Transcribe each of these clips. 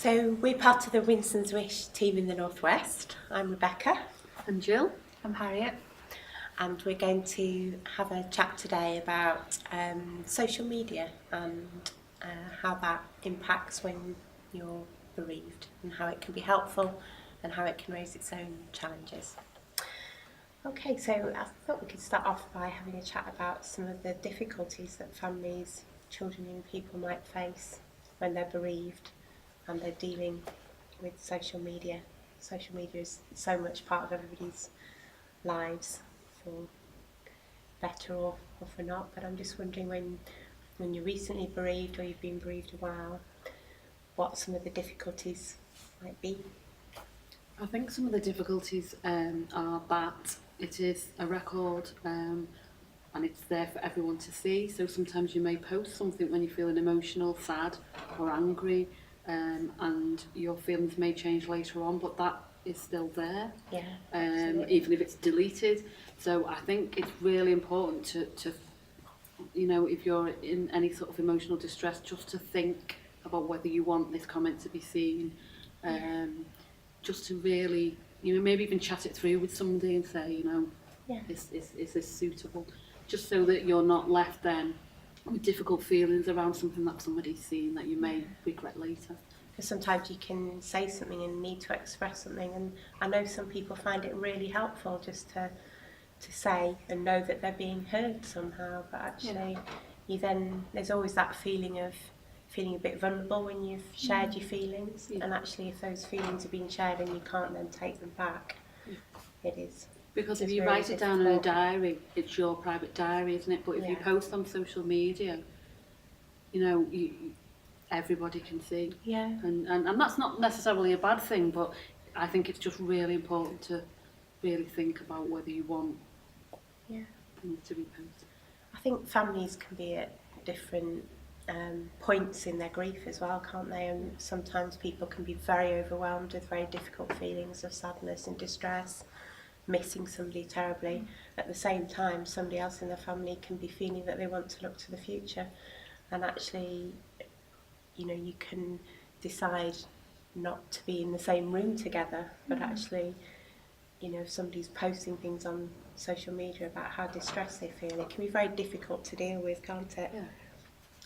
So we're part of the Winston's Wish team in the Northwest. I'm Rebecca. I'm Jill. I'm Harriet. And we're going to have a chat today about social media and how that impacts when you're bereaved and how it can be helpful and how it can raise its own challenges. Okay, so I thought we could start off by having a chat about some of the difficulties that families, children, young people might face when they're bereaved and they're dealing with social media. Social media is so much part of everybody's lives, for better or for not. But I'm just wondering, when you're recently bereaved or you've been bereaved a while, what some of the difficulties might be. I think some of the difficulties are that it is a record and it's there for everyone to see. So sometimes you may post something when you're feeling emotional, sad or angry, and your feelings may change later on, but that is still there, even if it's deleted. So I think it's really important to you know, if you're in any sort of emotional distress, just to think about whether you want this comment to be seen, just to really, you know, maybe even chat it through with somebody and say, you know, is this suitable? Just so that you're not left then with difficult feelings around something that somebody's seen that you may regret later. Because sometimes you can say something and need to express something, and I know some people find it really helpful just to say and know that they're being heard somehow, but actually there's always that feeling of feeling a bit vulnerable when you've shared your feelings, and actually if those feelings are being shared and you can't then take them back, it is. Because if you really write it down in a diary, it's your private diary, isn't it? But if you post on social media, you know, everybody can see. Yeah. And that's not necessarily a bad thing, but I think it's just really important to really think about whether you want things to be posted. I think families can be at different points in their grief as well, can't they? And sometimes people can be very overwhelmed with very difficult feelings of sadness and distress, missing somebody terribly. At the same time, somebody else in the family can be feeling that they want to look to the future, and actually, you know, you can decide not to be in the same room together, but actually, you know, if somebody's posting things on social media about how distressed they feel, it can be very difficult to deal with, can't it? Yeah.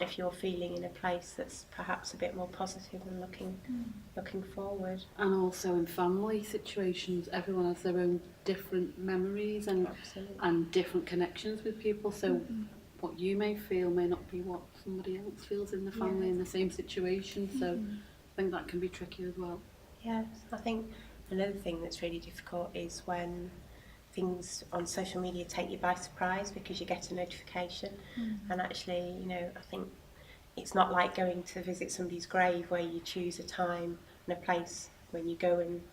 If you're feeling in a place that's perhaps a bit more positive and looking forward. And also in family situations, everyone has their own different memories and different connections with people. So what you may feel may not be what somebody else feels in the family in the same situation. So I think that can be tricky as well. Yes, I think another thing that's really difficult is when things on social media take you by surprise because you get a notification, and actually, you know, I think it's not like going to visit somebody's grave where you choose a time and a place when you go and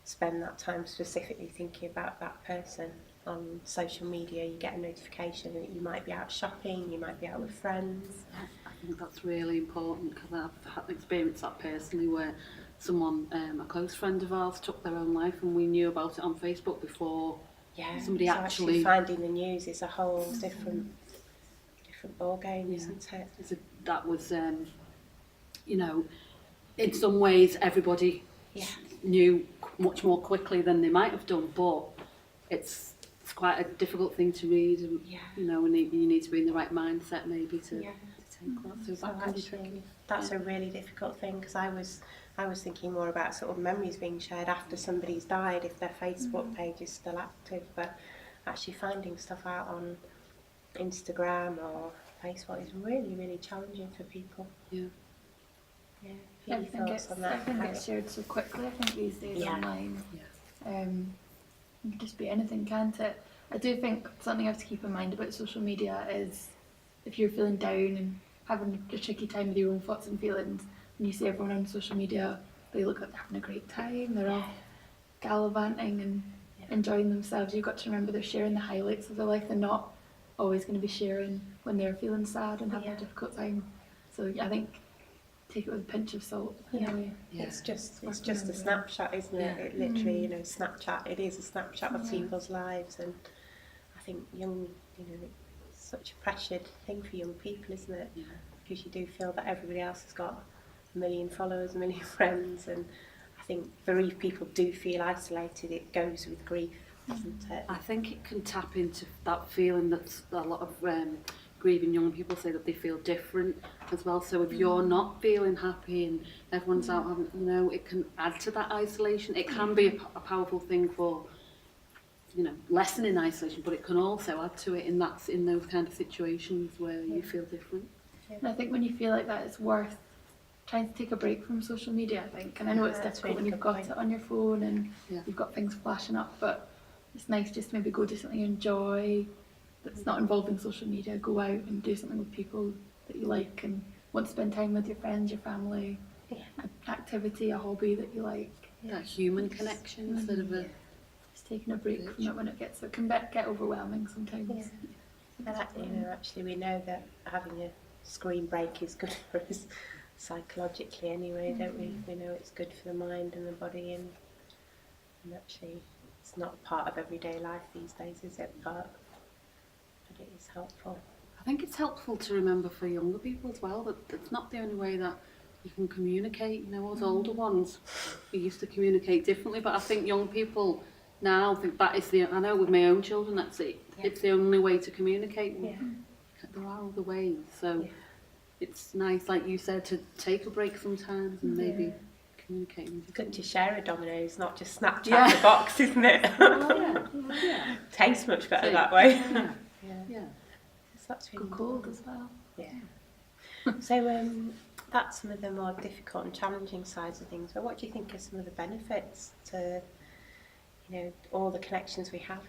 spend that time specifically thinking about that person. On social media, you get a notification that you might be out shopping, you might be out with friends. I think that's really important, because I've had experienced that personally, where someone, a close friend of ours, took their own life, and we knew about it on Facebook before somebody actually finding the news is a whole different ball game, isn't it? That was, you know, in some ways everybody knew much more quickly than they might have done, but it's quite a difficult thing to read, and you know, and you need to be in the right mindset maybe to take that. So that can be tricky. That's a really difficult thing, because I was thinking more about sort of memories being shared after somebody's died, if their Facebook page is still active, but actually finding stuff out on Instagram or Facebook is really, really challenging for people. I think it's shared so quickly, I think, these days online. It can just be anything, can't it? I do think something I have to keep in mind about social media is if you're feeling down and having a tricky time with your own thoughts and feelings, and you see everyone on social media, they look like they're having a great time, they're all gallivanting and enjoying themselves. You've got to remember they're sharing the highlights of their life. They're not always going to be sharing when they're feeling sad and having a difficult time. So I think take it with a pinch of salt. It's just a snapshot, isn't it? It literally, you know, Snapchat. It is a snapshot of people's lives, and I think it's such a pressured thing for young people, isn't it? Because you do feel that everybody else has got a million followers, a million friends, and I think bereaved people do feel isolated. It goes with grief, doesn't it? I think it can tap into that feeling that a lot of grieving young people say, that they feel different as well. So if you're not feeling happy and everyone's out having, you know, it can add to that isolation. It can be a powerful thing for, you know, lessening isolation, but it can also add to it in those kind of situations where you feel different. And I think when you feel like that, it's worth trying to take a break from social media, I think. And I know it's That's difficult really when you've good got point. it on your phone and Yeah. you've got things flashing up, but it's nice just to maybe go do something you enjoy that's not involving social media. Go out and do something with people that you like and want to spend time with, your friends, your family, an activity, a hobby that you like. That human connection instead of a... Just taking a break from it when it can get overwhelming sometimes. And actually we know that having a screen break is good for us psychologically anyway, don't we? We know it's good for the mind and the body, and actually it's not part of everyday life these days, is it? But it is helpful. I think it's helpful to remember for younger people as well that it's not the only way that you can communicate. You know, us older ones, we used to communicate differently, but I think young people now think that is I know with my own children, that's it. Yeah. It's the only way to communicate. Yeah. There are other ways, so it's nice, like you said, to take a break sometimes and maybe communicate. It's good to share a Domino's, not just Snapchat Yeah. the box, isn't it? Yeah. Tastes much better that way. Yeah. That's really Go cold as well. Yeah. So that's some of the more difficult and challenging sides of things. But what do you think are some of the benefits to, you know, all the connections we have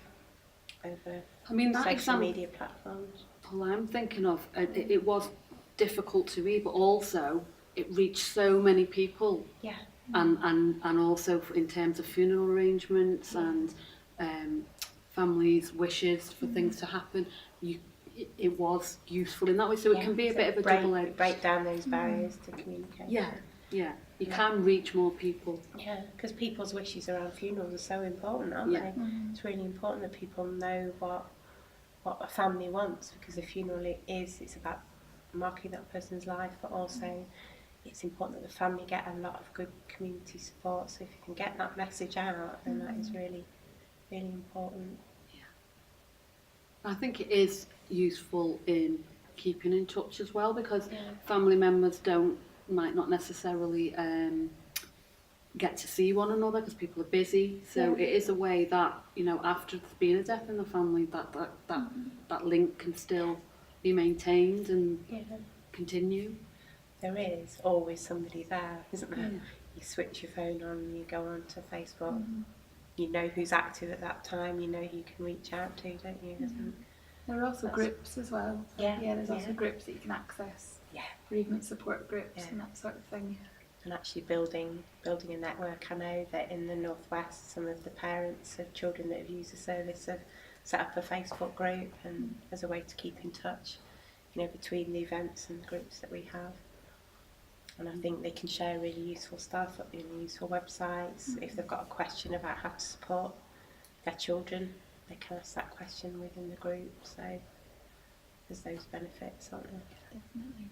over That social example media platforms? I'm thinking of, it was difficult to read, but also it reached so many people. Yeah. And also in terms of funeral arrangements and families' wishes for things to happen, it was useful in that way. So it can be a bit of a double-edged. Break down those barriers to communicate. Yeah. You can reach more people. Yeah, because people's wishes around funerals are so important, aren't Yeah. they? It's really important that people know what a family wants, because a funeral it's about marking that person's life, but also it's important that the family get a lot of good community support. So if you can get that message out, then that is really, really important. I think it is useful in keeping in touch as well, because family members might not necessarily get to see one another because people are busy. So it is a way that, you know, after there's been a death in the family, that link can still be maintained and continue. There is always somebody there, isn't there? Yeah. You switch your phone on, you go onto Facebook, you know who's active at that time, you know who you can reach out to, don't you? There are also groups as well. There's also groups that you can access. Yeah. Bereavement support groups and that sort of thing. And actually building a network. I know that in the Northwest, some of the parents of children that have used the service have set up a Facebook group, and as a way to keep in touch, you know, between the events and the groups that we have. And I think they can share really useful stuff, really useful websites. If they've got a question about how to support their children, they can ask that question within the group. So there's those benefits, aren't there? Definitely.